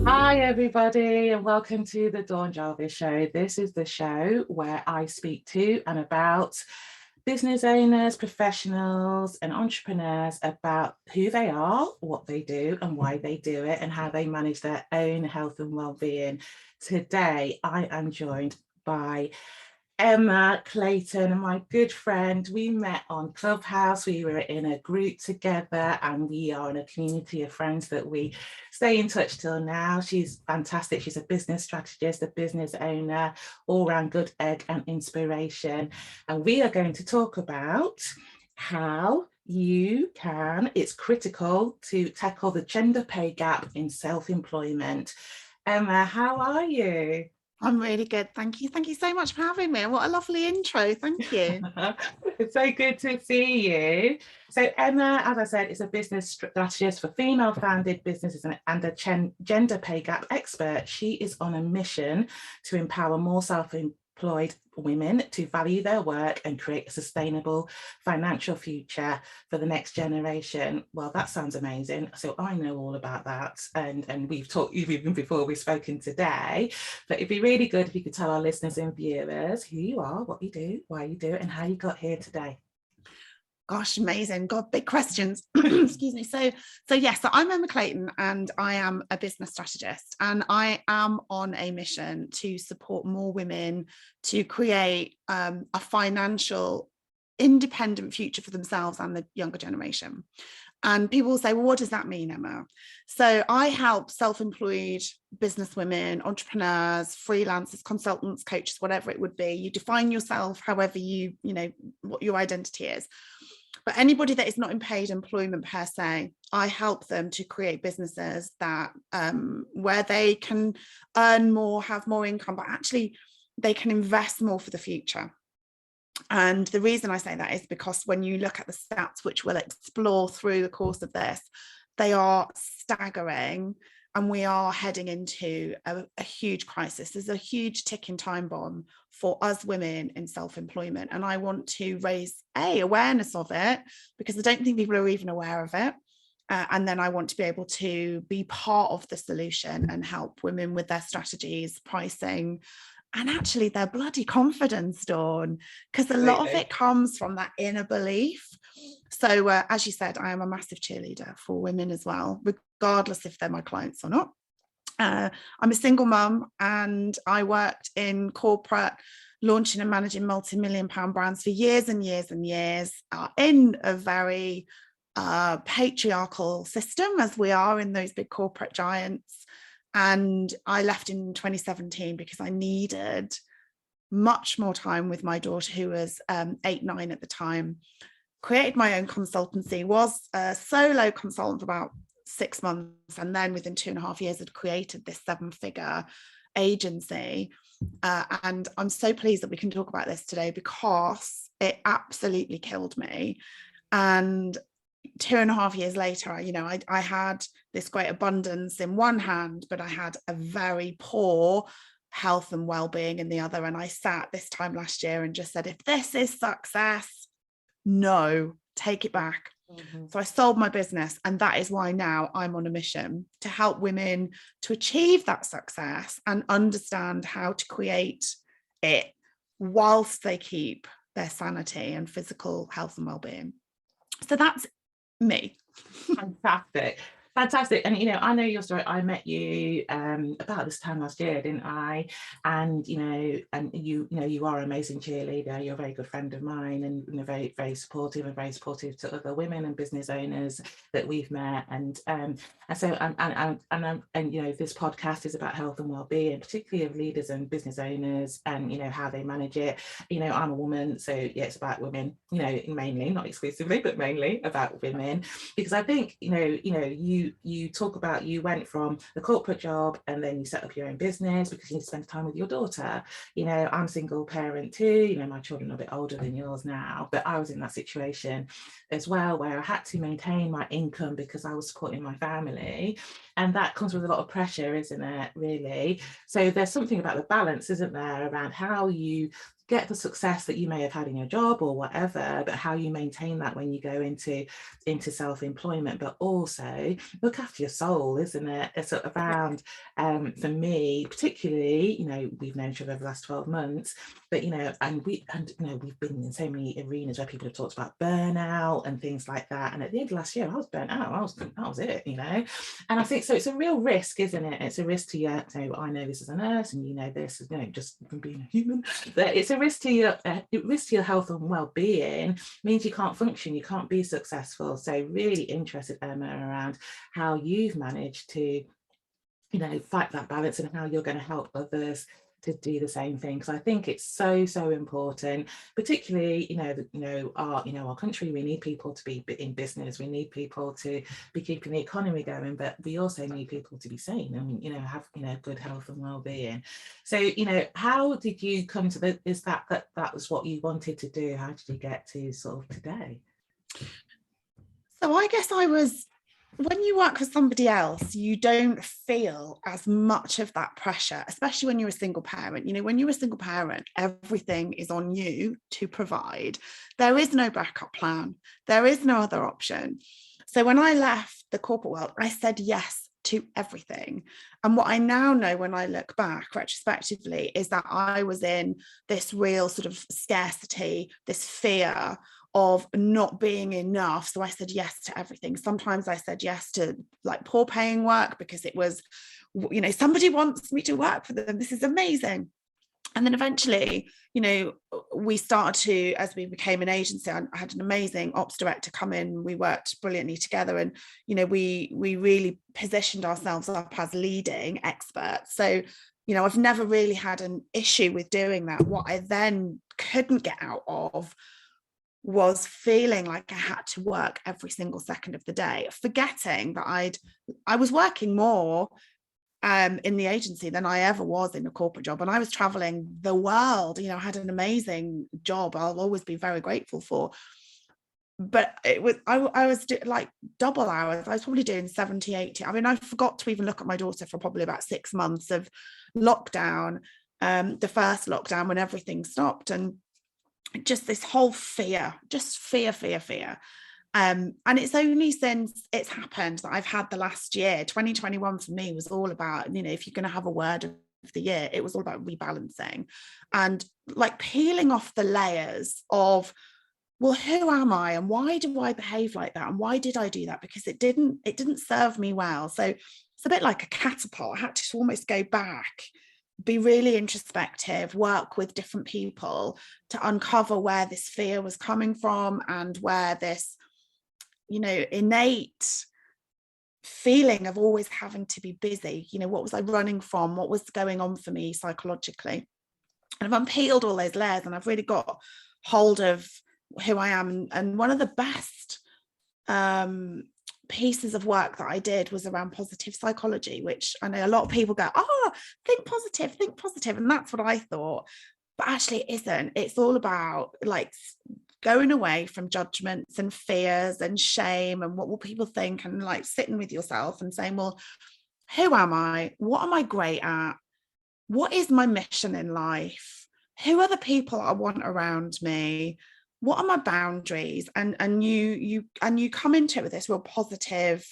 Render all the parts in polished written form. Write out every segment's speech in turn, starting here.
Hi everybody and welcome to the Dawn Jarvis Show. This is the show where I speak to and about business owners, professionals and entrepreneurs about who they are, what they do and why they do it and how they manage their own health and well-being. Today I am joined by Emma Clayton, my good friend. We met on Clubhouse. We were in a group together and we are in a community of friends that we stay in touch till now. She's fantastic. She's a business strategist, a business owner, all round good egg and inspiration. And we are going to talk about how it's critical to tackle the gender pay gap in self-employment. Emma, how are you? I'm really good. Thank you. Thank you so much for having me. What a lovely intro. Thank you. It's so good to see you. So Emma, as I said, is a business strategist for female-founded businesses and a gender pay gap expert. She is on a mission to empower more self-employed women to value their work and create a sustainable financial future for the next generation. Well, that sounds amazing. So I know all about that, and we've talked even before we've spoken today, but it'd be really good if you could tell our listeners and viewers who you are, what you do, why you do it, and how you got here today. Gosh, amazing. God, big questions. Excuse me. So I'm Emma Clayton and I am a business strategist, and I am on a mission to support more women to create a financial independent future for themselves and the younger generation. And people will say, well, what does that mean, Emma? So I help self-employed business women, entrepreneurs, freelancers, consultants, coaches, whatever it would be. You define yourself however you know, what your identity is. But anybody that is not in paid employment per se, I help them to create businesses that where they can earn more, have more income, but actually they can invest more for the future. And the reason I say that is because when you look at the stats, which we'll explore through the course of this, they are staggering. And we are heading into a huge crisis. There's a huge ticking time bomb for us women in self-employment. And I want to raise awareness of it, because I don't think people are even aware of it. And then I want to be able to be part of the solution and help women with their strategies, pricing, and actually their bloody confidence, Dawn, because a lot of it comes from that inner belief. So as you said, I am a massive cheerleader for women as well, regardless if they're my clients or not. I'm a single mum and I worked in corporate, launching and managing multi-million-pound brands for years and years and years, in a very patriarchal system, as we are in those big corporate giants. And I left in 2017 because I needed much more time with my daughter, who was 8, 9 at the time. Created my own consultancy, was a solo consultant for about 6 months, and then within 2.5 years had created this 7-figure agency. And I'm so pleased that we can talk about this today, because it absolutely killed me. And 2.5 years later, I had this great abundance in one hand, but I had a very poor health and well-being in the other. And I sat this time last year and just said, if this is success, no, take it back. Mm-hmm. So I sold my business, and that is why now I'm on a mission to help women to achieve that success and understand how to create it whilst they keep their sanity and physical health and well-being. So that's me. Fantastic. And I know your story. I met you about this time last year, didn't I? And you are an amazing cheerleader. You're a very good friend of mine, and very, very supportive, and very supportive to other women and business owners that we've met. And this podcast is about health and well-being, particularly of leaders and business owners, and how they manage it. I'm a woman, so it's about women. Mainly, not exclusively, but mainly about women, because I think you talk about, you went from the corporate job and then you set up your own business because you need to spend time with your daughter. I'm a single parent too. My children are a bit older than yours now, but I was in that situation as well, where I had to maintain my income because I was supporting my family, and that comes with a lot of pressure, isn't it, really? So there's something about the balance, isn't there, around how you get the success that you may have had in your job or whatever, but how you maintain that when you go into self-employment, but also look after your soul, isn't it? It's sort of around, for me, particularly, you know, we've known each other over the last 12 months, but, you know, and you know, we've been in so many arenas where people have talked about burnout and things like that. And at the end of last year, I was burnt out. That was it, you know. And I think so. It's a real risk, isn't it? It's a risk to you. So I know this as a nurse, and you know this, you know, just from being a human. That it's a risk to your health and well-being. Means you can't function, you can't be successful. So really interested, Emma, around how you've managed to, you know, fight that balance and how you're going to help others to do the same thing. Because I think it's so important, particularly, our country. We need people to be in business, we need people to be keeping the economy going, but we also need people to be sane and, you know, have, you know, good health and well-being. So, you know, how did you come to the, is that was what you wanted to do? How did you get to sort of today? So I guess when you work for somebody else, you don't feel as much of that pressure, especially when you're a single parent. You know, when you're a single parent, everything is on you to provide. There is no backup plan. There is no other option. So when I left the corporate world, I said yes to everything. And what I now know when I look back retrospectively is that I was in this real sort of scarcity, this fear of not being enough. So I said yes to everything. Sometimes I said yes to like poor paying work because it was, you know, somebody wants me to work for them. This is amazing. And then eventually, you know, we started to, as we became an agency, I had an amazing ops director come in. We worked brilliantly together, and, you know, we really positioned ourselves up as leading experts. So, you know, I've never really had an issue with doing that. What I then couldn't get out of was feeling like I had to work every single second of the day, forgetting that I was working more in the agency than I ever was in a corporate job. And I was traveling the world, you know, I had an amazing job I'll always be very grateful for. But it was, I was like double hours. I was probably doing 70, 80. I mean, I forgot to even look at my daughter for probably about 6 months of lockdown, the first lockdown when everything stopped. And just this whole fear, just fear. And it's only since it's happened that I've had the last year. 2021 for me was all about, you know, if you're going to have a word of the year, it was all about rebalancing and like peeling off the layers of, well, who am I and why do I behave like that? And why did I do that? Because it didn't serve me well. So it's a bit like a catapult. I had to almost go back, be really introspective, work with different people to uncover where this fear was coming from and where this, you know, innate feeling of always having to be busy, you know, what was I running from? What was going on for me psychologically? And I've unpeeled all those layers and I've really got hold of who I am. And one of the best pieces of work that I did was around positive psychology, which I know a lot of people go, oh, think positive. And that's what I thought. But actually it isn't. It's all about like going away from judgments and fears and shame and what will people think, and like sitting with yourself and saying, well, who am I? What am I great at? What is my mission in life? Who are the people I want around me? What are my boundaries? And you come into it with this real positive,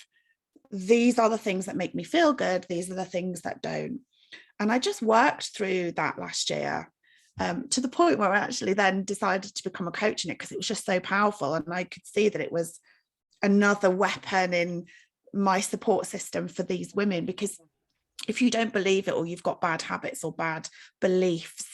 these are the things that make me feel good, these are the things that don't. And I just worked through that last year, to the point where I actually then decided to become a coach in it because it was just so powerful. And I could see that it was another weapon in my support system for these women, because if you don't believe it, or you've got bad habits or bad beliefs,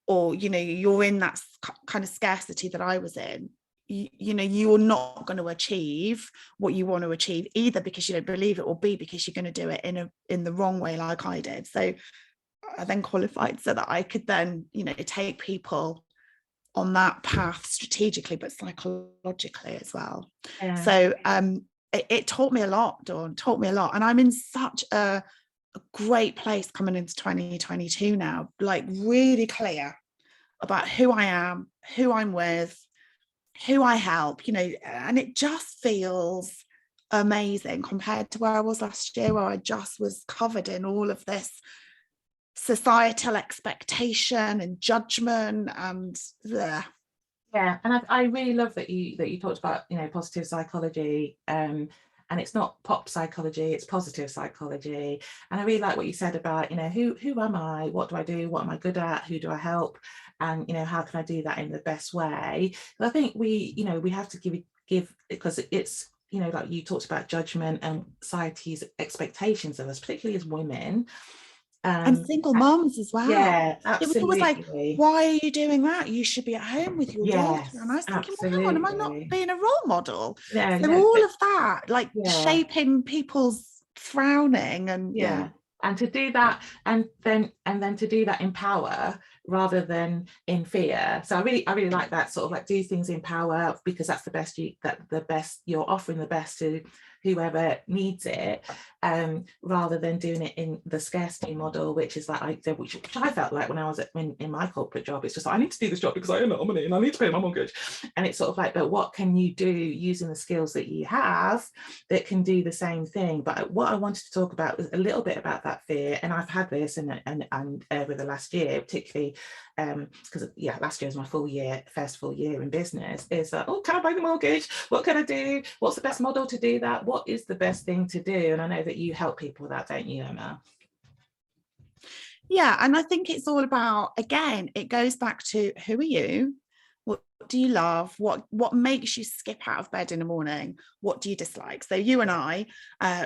or, you know, you're in that kind of scarcity that I was in, you know, you're not going to achieve what you want to achieve, either because you don't believe it, or B, because you're going to do it in the wrong way like I did. So I then qualified so that I could then, you know, take people on that path strategically, but psychologically as well. Yeah. So it taught me a lot, Dawn, taught me a lot. And I'm in such a great place coming into 2022 now, like really clear about who I am, who I'm with, who I help, you know, and it just feels amazing compared to where I was last year, where I just was covered in all of this societal expectation and judgment and bleh. Yeah, and I really love that you talked about, you know, positive psychology, and it's not pop psychology, it's positive psychology. And I really like what you said about, you know, who am I, what do I do, what am I good at, who do I help, and, you know, how can I do that in the best way. But I think we have to give because it's, you know, like you talked about judgment and society's expectations of us, particularly as women. And single moms as well. Yeah, It was always like, absolutely. why are you doing that? You should be at home with your daughter. Yes, And I was thinking, well, hang on, am I not absolutely. being a role model? No, So no, all but of that, like yeah, shaping people's frowning and yeah. And to do that, and then to do that in power rather than in fear. So I really like that, sort of like do things in power, because that's the best you're offering the best to whoever needs it, rather than doing it in the scarcity model, which is like which I felt like when I was in my corporate job. It's just like, I need to do this job because I earn a lot of money and I need to pay my mortgage. And it's sort of like, but what can you do using the skills that you have that can do the same thing? But what I wanted to talk about was a little bit about that fear, and I've had this and over the last year, particularly because last year was my first full year in business, is oh, can I buy the mortgage? What can I do? What's the best model to do that? What is the best thing to do? And I know that you help people with that, don't you, Emma? yeah. And I think it's all about, again, it goes back to who are you? What do you love? What makes you skip out of bed in the morning? What do you dislike? So you and I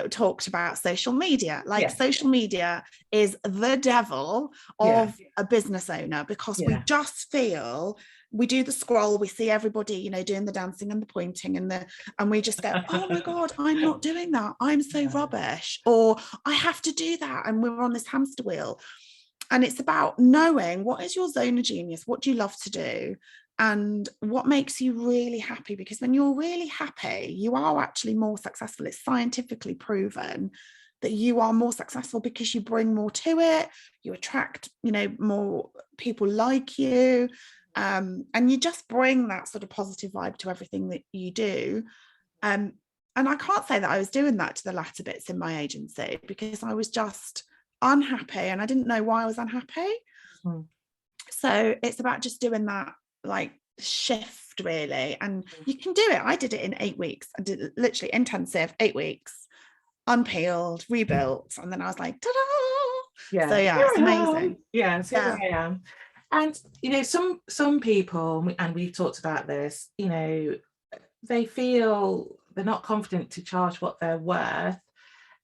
talked about social media. Like social media is the devil of a business owner, because we just feel, we do the scroll, we see everybody, you know, doing the dancing and the pointing and we just go, oh my God, I'm not doing that. I'm so rubbish. Or I have to do that. And we're on this hamster wheel. And it's about knowing what is your zone of genius, what do you love to do, and what makes you really happy. Because when you're really happy, you are actually more successful. It's scientifically proven that you are more successful because you bring more to it, you attract, you know, more people like you, and you just bring that sort of positive vibe to everything that you do. And I can't say that I was doing that to the latter bits in my agency, because I was just unhappy and I didn't know why I was unhappy. So it's about just doing that like shift, really. And you can do it. I did it in 8 weeks. I did it literally intensive 8 weeks, unpeeled, rebuilt, and then I was like, ta-da! So it's amazing. Here I am. And you know, some people, and we've talked about this, you know, they feel they're not confident to charge what they're worth.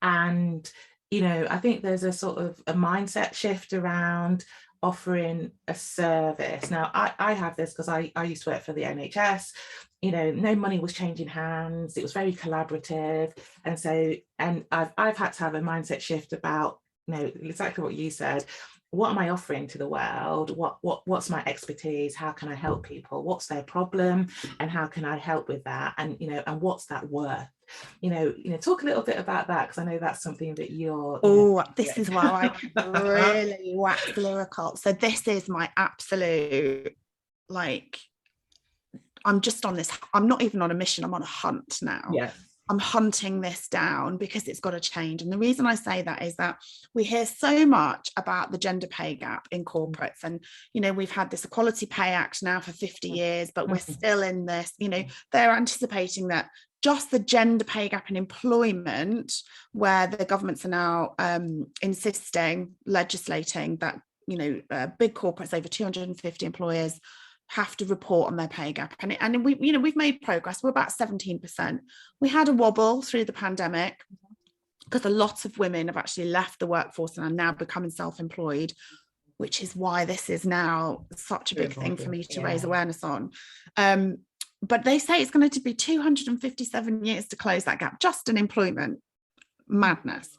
And you know, I think there's a sort of a mindset shift around offering a service. Now, I have this because I used to work for the NHS. You know, no money was changing hands. It was very collaborative. And I've had to have a mindset shift about, you know, exactly what you said. What am I offering to the world? What's my expertise? How can I help people? What's their problem? And how can I help with that? And, you know, and what's that worth? You know, talk a little bit about that, because I know that's something that you're. This is where I really wax lyrical. So this is my absolute, like, I'm just on this, I'm not even on a mission, I'm on a hunt now. I'm hunting this down because it's got to change. And the reason I say that is that we hear so much about the gender pay gap in corporates. And, you know, we've had this Equality Pay Act now for 50 years, but we're still in this, you know, they're anticipating that just the gender pay gap in employment, where the governments are now legislating that, you know, big corporates, over 250 employers, have to report on their pay gap. And we, you know, we've made progress. We're about 17%. We had a wobble through the pandemic because a lot of women have actually left the workforce and are now becoming self-employed, which is why this is now such a big thing for me to raise awareness on. But they say it's going to be 257 years to close that gap, just in employment. Madness.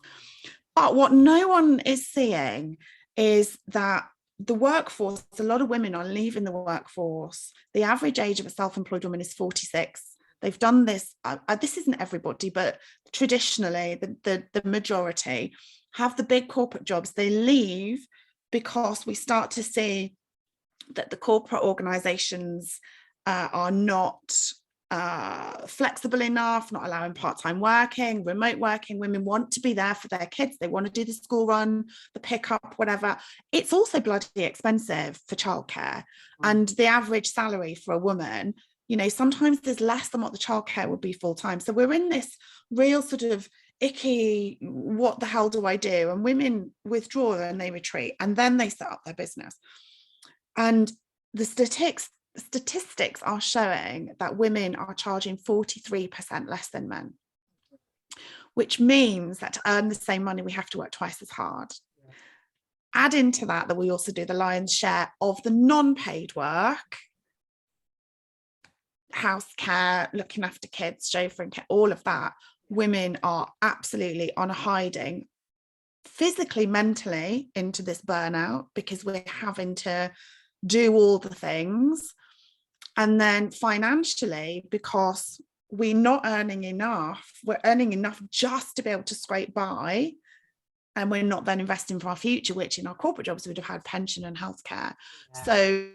But what no one is seeing is that the workforce, a lot of women are leaving the workforce. The average age of a self-employed woman is 46. They've done this. This isn't everybody, but traditionally the majority have the big corporate jobs. They leave because we start to see that the corporate organizations are not flexible enough, not allowing part-time working, remote working. Women want to be there for their kids. They want to do the school run, the pickup, whatever. It's also bloody expensive for childcare. And the average salary for a woman, you know, sometimes there's less than what the childcare would be full-time. So we're in this real sort of icky, what the hell do I do? And women withdraw and they retreat, and then they set up their business. And the statistics are showing that women are charging 43% less than men, which means that to earn the same money, we have to work twice as hard. Add into that we also do the lion's share of the non-paid work, house care, looking after kids, chauffeuring care, all of that. Women are absolutely on a hiding, physically, mentally, into this burnout, because we're having to do all the things. And then financially, because we're not earning enough, we're earning enough just to be able to scrape by, and we're not then investing for our future, which in our corporate jobs would have had pension and healthcare. Yeah. So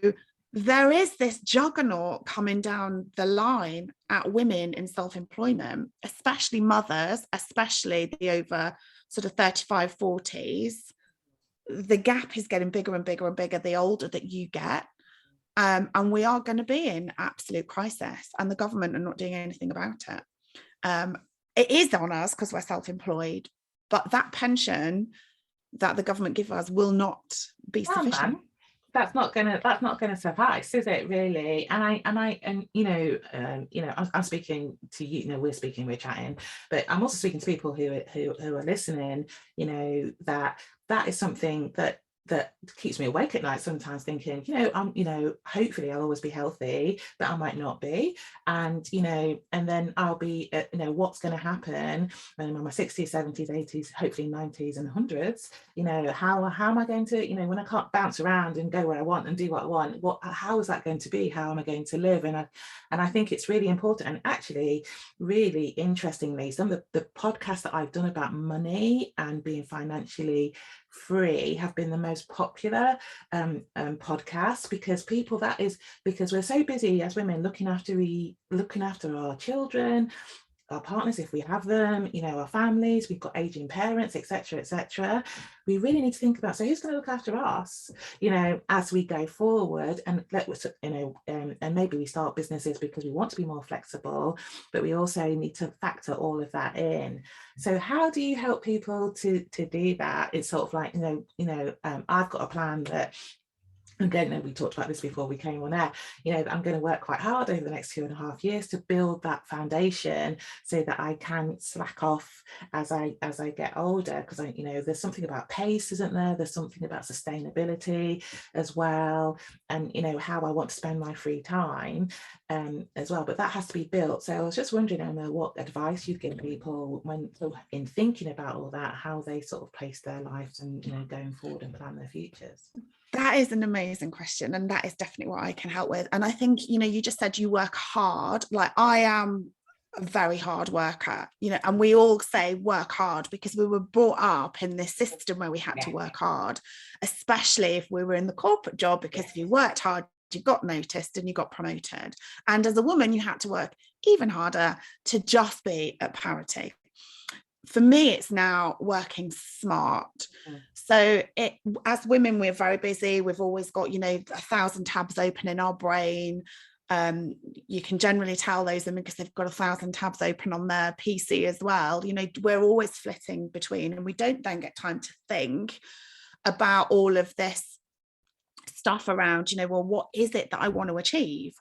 there is this juggernaut coming down the line at women in self-employment, especially mothers, especially the over sort of 35, 40s. The gap is getting bigger and bigger and bigger the older that you get. And we are going to be in absolute crisis, and the government are not doing anything about it. It is on us because we're self-employed, but that pension that the government gives us will not be sufficient. That's not gonna suffice, is it, really? And I'm speaking to you, we're chatting, but I'm also speaking to people who are listening, that is something that keeps me awake at night sometimes, thinking, hopefully I'll always be healthy, but I might not be. And, and then I'll be, what's going to happen when I'm in my 60s, 70s, 80s, hopefully 90s and 100s, how am I going to, when I can't bounce around and go where I want and do what I want, how is that going to be? How am I going to live? And I think it's really important. And actually, really interestingly, some of the podcasts that I've done about money and being financially free have been the most popular podcasts, because because we're so busy as women looking after our children, our partners if we have them, our families, we've got aging parents, etc. We really need to think about, so who's going to look after us, as we go forward, and and maybe we start businesses because we want to be more flexible, but we also need to factor all of that in. So how do you help people to do that? It's sort of like, I've got a plan that, again, we talked about this before we came on air, I'm going to work quite hard over the next 2.5 years to build that foundation so that I can slack off as I get older, because there's something about pace, isn't there? There's something about sustainability as well, and how I want to spend my free time as well, but that has to be built. So I was just wondering, Emma, what advice you'd give people when in thinking about all that, how they sort of place their lives and going forward and plan their futures. That is an amazing question, and that is definitely what I can help with. And I think, you just said you work hard. Like, I am a very hard worker, and we all say work hard because we were brought up in this system where we had to work hard, especially if we were in the corporate job, because if you worked hard, you got noticed and you got promoted. And as a woman, you had to work even harder to just be at parity. For me, it's now working smart. So as women, we're very busy. We've always got, 1,000 tabs open in our brain. You can generally tell those women because they've got 1,000 tabs open on their PC as well. We're always flitting between, and we don't then get time to think about all of this stuff around, well, what is it that I want to achieve?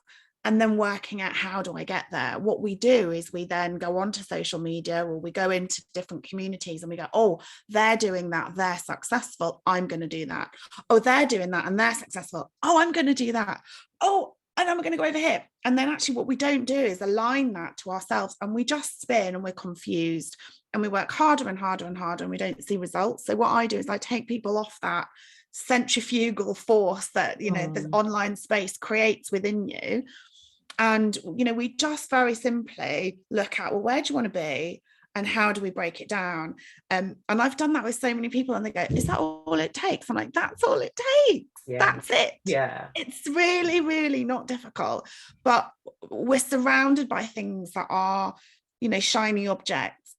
And then working out, how do I get there? What we do is we then go onto social media, or we go into different communities and we go, oh, they're doing that, they're successful, I'm going to do that. Oh, they're doing that and they're successful, oh, I'm going to do that. Oh, and I'm going to go over here. And then actually what we don't do is align that to ourselves, and we just spin and we're confused, and we work harder and harder and harder, and we don't see results. So what I do is I take people off that centrifugal force that, the online space creates within you. And, we just very simply look at, well, where do you want to be? And how do we break it down? And I've done that with so many people, and they go, is that all it takes? I'm like, that's all it takes. That's it. Yeah. It's really, really not difficult. But we're surrounded by things that are, shiny objects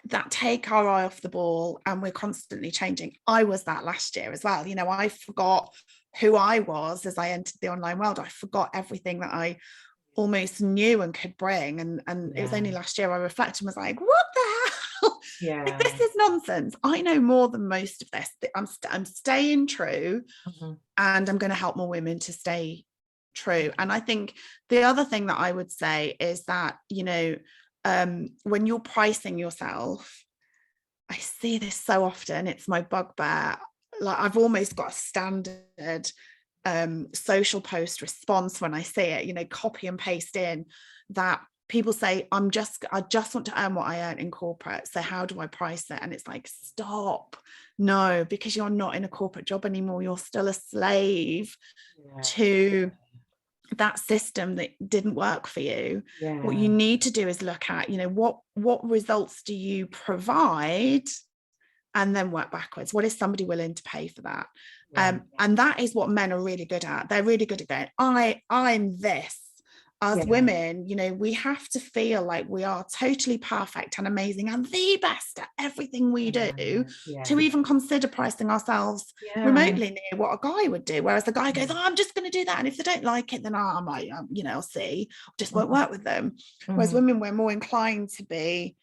that take our eye off the ball, and we're constantly changing. I was that last year as well. I forgot who I was as I entered the online world. I forgot everything that I almost knew and could bring. And it was only last year I reflected and was like, what the hell? Yeah. This is nonsense. I know more than most of this. I'm staying true, and I'm going to help more women to stay true. And I think the other thing that I would say is that, when you're pricing yourself, I see this so often, it's my bugbear. Like, I've almost got a standard social post response when I see it, copy and paste in, that people say, I just want to earn what I earn in corporate, so how do I price it? And it's like, stop. No, because you're not in a corporate job anymore. You're still a slave to that system that didn't work for you. What you need to do is look at, what results do you provide, and then work backwards. What is somebody willing to pay for that? And that is what men are really good at. They're really good at going, I'm this. As women, we have to feel like we are totally perfect and amazing and the best at everything we do to even consider pricing ourselves remotely near what a guy would do. Whereas the guy goes, I'm just going to do that. And if they don't like it, then I might, I'll see, just won't work with them. Whereas women, we're more inclined to be,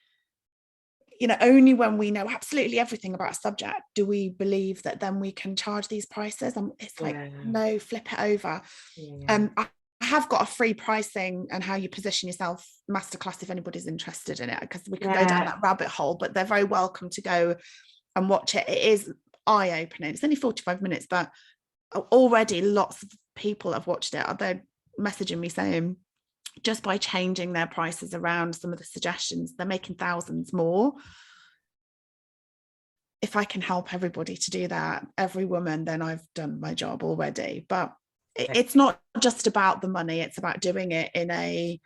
only when we know absolutely everything about a subject do we believe that then we can charge these prices. And it's like, no, flip it over. I have got a free pricing and how you position yourself masterclass if anybody's interested in it, because we can go down that rabbit hole, but they're very welcome to go and watch it. It is eye-opening. It's only 45 minutes, but already lots of people have watched it. They're messaging me saying, just by changing their prices around some of the suggestions, they're making thousands more. If I can help everybody to do that, every woman, then I've done my job already. But it's not just about the money, it's about doing it in a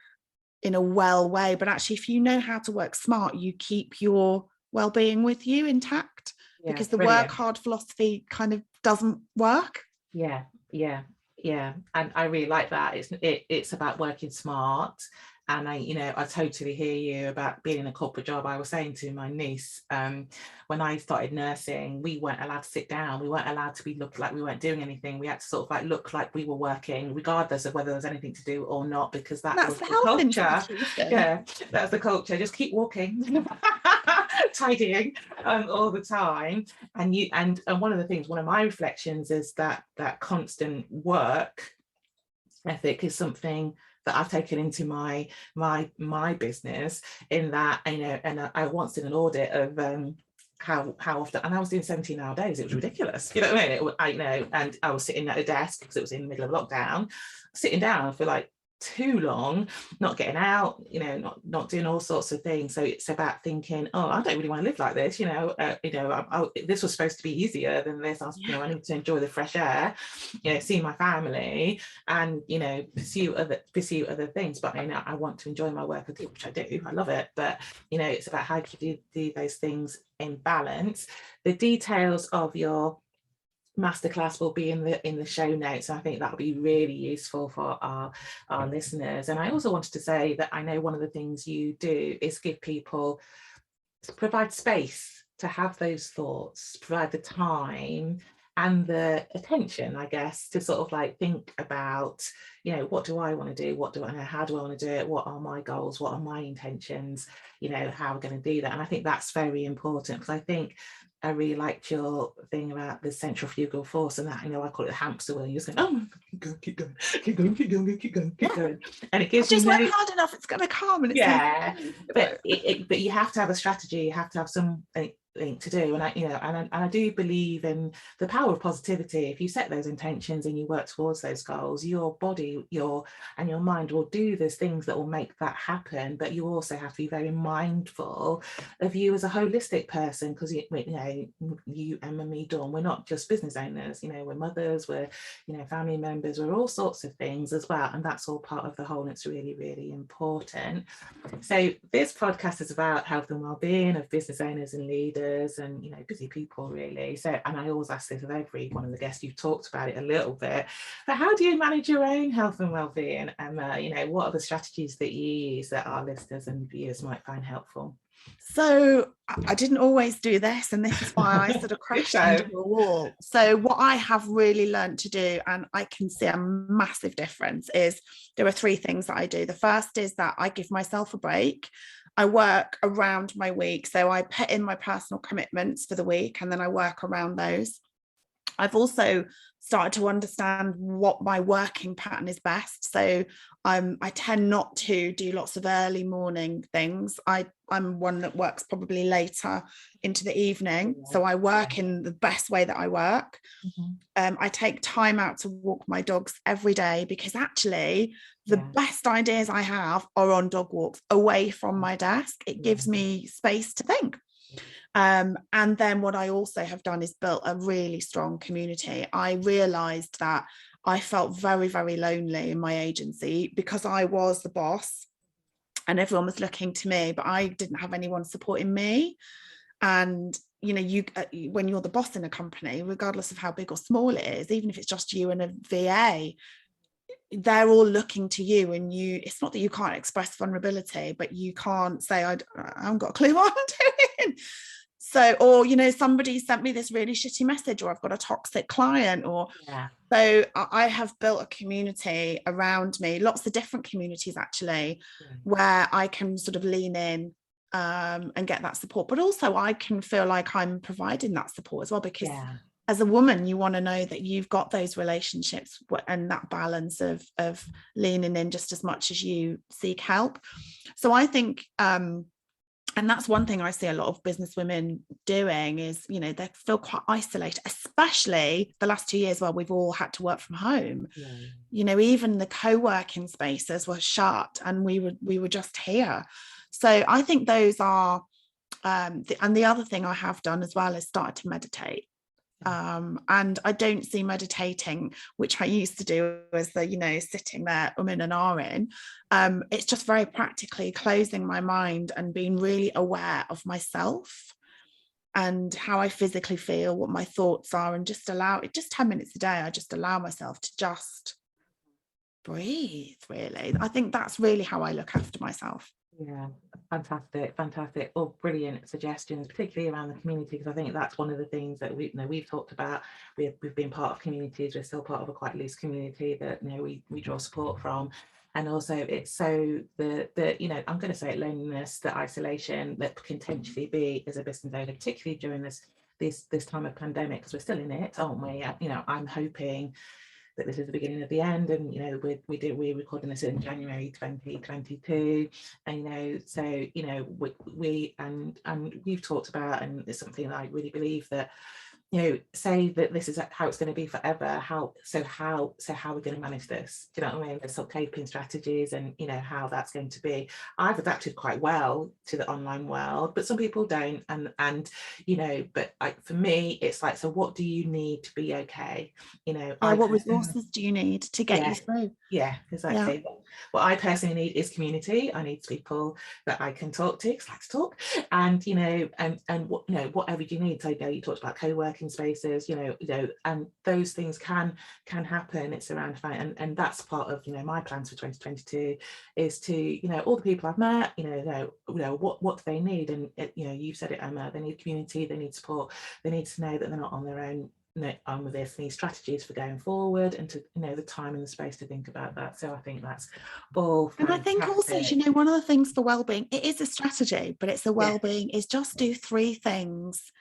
well way. But actually, if you know how to work smart, you keep your well-being with you intact, because the work hard philosophy kind of doesn't work. And I really like that. It's about working smart. And I totally hear you about being in a corporate job. I was saying to my niece, when I started nursing, we weren't allowed to sit down. We weren't allowed to look like we weren't doing anything. We had to sort of like look like we were working, regardless of whether there was anything to do or not, because that's was the culture. That's the culture. Just keep walking, tidying all the time. And one of the things, one of my reflections is that constant work ethic is something that I've taken into my business, in that, and I once did an audit of how often, and I was doing 17-hour days. It was ridiculous. You know what I mean? And I was sitting at a desk because it was in the middle of lockdown, sitting down for like too long, not getting out, not doing all sorts of things. So it's about thinking, I don't really want to live like this. This was supposed to be easier than this. I need to enjoy the fresh air, see my family, and pursue other things. But I want to enjoy my work, which I do. I love it. But it's about how you do those things in balance. The details of your masterclass will be in the show notes. I think that'll be really useful for our listeners. And I also wanted to say that I know one of the things you do is give people, provide space to have those thoughts, provide the time and the attention, I guess, to sort of like think about, what do I want to do? What do I know? How do I want to do it? What are my goals? What are my intentions? How we're going to do that. And I think that's very important, because I think I really liked your thing about the centrifugal force and that, I call it the hamster wheel. You're saying, keep going. And it gives just work hard enough, it's going to come. And it's but you have to have a strategy. You have to have something to do. And I do believe in the power of positivity. If you set those intentions and you work towards those goals, your body, your mind will do those things that will make that happen. But you also have to be very mindful of you as a holistic person, because you, Emma, me, Dawn, we're not just business owners. We're mothers, we're family members, we're all sorts of things as well, and that's all part of the whole, and it's really, really important. So this podcast is about health and well-being of business owners and leaders, leaders and, you know, busy people really. So, and I always ask this of every one of the guests, you've talked about it a little bit, but how do you manage your own health and well-being, Emma? You know, what are the strategies that you use that our listeners and viewers might find helpful? So I didn't always do this, and this is why I sort of crashed into a wall. So what I have really learned to do, and I can see a massive difference, is there are 3 things that I do. The first is that I give myself a break. I work around my week. So I put in my personal commitments for the week, and then I work around those. I've also started to understand what my working pattern is best. So I tend not to do lots of early morning things. I'm one that works probably later into the evening. So I work in the best way that I work. I take time out to walk my dogs every day, because actually the best ideas I have are on dog walks away from my desk. It gives me space to think. And then what I also have done is built a really strong community. I realized that I felt very, very lonely in my agency because I was the boss and everyone was looking to me, but I didn't have anyone supporting me. And you know, when you're the boss in a company, regardless of how big or small it is, even if it's just you and a VA, they're all looking to you, and it's not that you can't express vulnerability, but you can't say, I haven't got a clue what I'm doing. So, or, you know, somebody sent me this really shitty message, or I've got a toxic client, or so I have built a community around me, lots of different communities actually, where I can sort of lean in and get that support, but also I can feel like I'm providing that support as well, because as a woman, you want to know that you've got those relationships and that balance of leaning in just as much as you seek help. So I think and that's one thing I see a lot of business women doing is, you know, they feel quite isolated, especially the last 2 years where we've all had to work from home. You know, even the co-working spaces were shut and we were just here. So I think those are, and the other thing I have done as well is started to meditate. And I don't see meditating, which I used to do, as the, you know, sitting there and ahhing. It's just very practically closing my mind and being really aware of myself and how I physically feel, what my thoughts are, and just 10 minutes a day. I just allow myself to just breathe, really. I think that's really how I look after myself. Yeah, fantastic. Oh, brilliant suggestions, particularly around the community, because I think that's one of the things that we've talked about. We've been part of communities. We're still part of a quite loose community that, you know, we draw support from. And also it's so the you know, I'm going to say it, loneliness, the isolation that can potentially be as a business owner, particularly during this time of pandemic, because we're still in it, aren't we? You know, I'm hoping that this is the beginning of the end, and you know, we're recording this in January 2022, and you know, so you know, we and we've talked about, and it's something that I really believe, that you know, say that this is how it's going to be forever. How are we going to manage this? Do you know what I mean? There's some coping strategies, and you know how that's going to be. I've adapted quite well to the online world, but some people don't, and you know, but for me, it's like, so what do you need to be okay? You know, what resources do you need to get you through? Yeah, exactly. What I personally need is community. I need people that I can talk to, because I like to talk, and you know, and what, you know, whatever you need. So you know, you talked about co-working spaces, you know, and those things can happen. It's around fine, and that's part of, you know, my plans for 2022 is to, you know, all the people I've met, you know, what do they need? And you know, you've said it, Emma, they need community, they need support, they need to know that they're not on their own. On with this, need strategies for going forward, and to, you know, the time and the space to think about that. So I think that's all fantastic. And I think also, you know, one of the things for well-being, it is a strategy, but it's a well-being is just do 3 things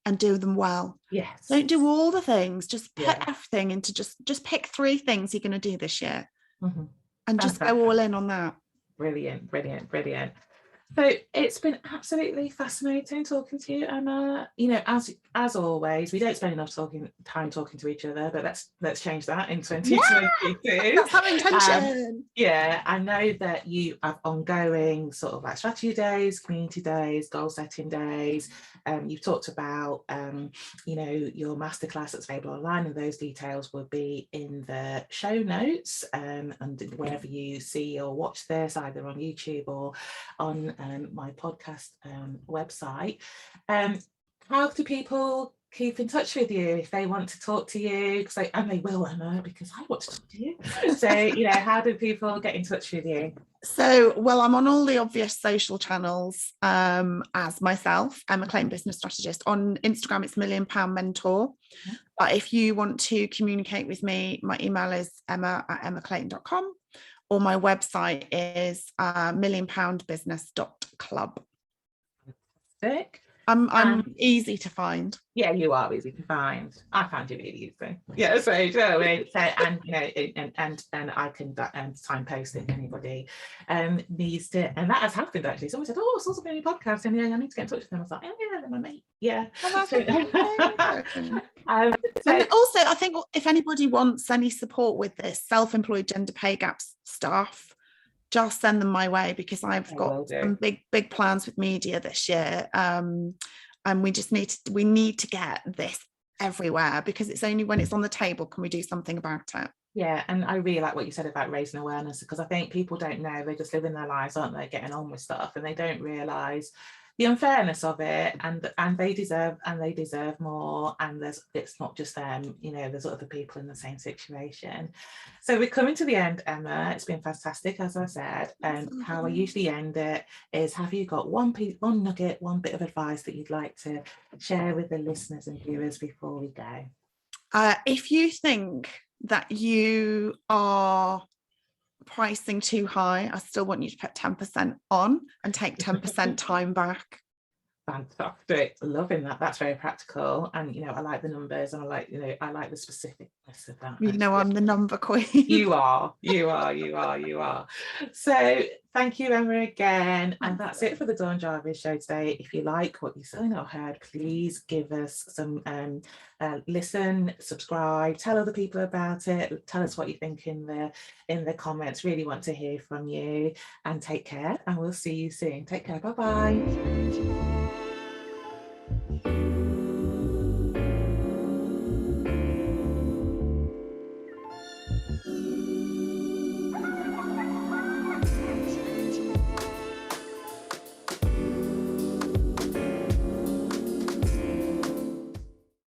and do them well. Yes, don't do all the things, just put everything into just pick 3 things you're going to do this year, and just go all in on that. Brilliant. So it's been absolutely fascinating talking to you, Emma. You know, as always, we don't spend enough time talking to each other, but let's change that in 2022. That's our intention. I know that you have ongoing sort of like strategy days, community days, goal setting days. You've talked about you know, your masterclass that's available online, and those details will be in the show notes, and wherever you see or watch this, either on YouTube or on my podcast website. how do people keep in touch with you if they want to talk to you? And they will, Emma, because I want to talk to you. So, how do people get in touch with you? So, well, I'm on all the obvious social channels as myself, Emma Clayton, Business Strategist. On Instagram, it's £1 Million Mentor. Yeah. But if you want to communicate with me, my email is emma@emmaclayton.com, or my website is millionpoundbusiness.club. Fantastic. I'm easy to find. Yeah, you are easy to find. I found you really easy. Yeah, so you know, and I can signpost if anybody needs to, and that has happened actually. Someone said, "Oh, I saw something on your podcast, and I need to get in touch with them." I was like, "Oh yeah, they're my mate." Yeah. And also, I think if anybody wants any support with this self-employed gender pay gap stuff, just send them my way, because I've got some big plans with media this year, and we need to get this everywhere, because it's only when it's on the table can we do something about it. Yeah, and I really like what you said about raising awareness, because I think people don't know, they're just living their lives, aren't they, getting on with stuff, and they don't realise the unfairness of it, and they deserve more, and it's not just them, there's other people in the same situation. So we're coming to the end, Emma. It's been fantastic, as I said, and how I usually end it is, have you got one nugget, one bit of advice that you'd like to share with the listeners and viewers before we go? If you think that you are pricing too high, I still want you to put 10% on and take 10% time back. Fantastic, loving that. That's very practical, and I like the numbers, and I like the specificness of that. I'm the number queen. You are. So thank you, Emma, again. And that's it for the Dawn Jarvis show today. If you like what you saw or heard, please give us some listen, subscribe, tell other people about it, tell us what you think in the comments. Really want to hear from you, and take care, and we'll see you soon. Take care. Bye-bye.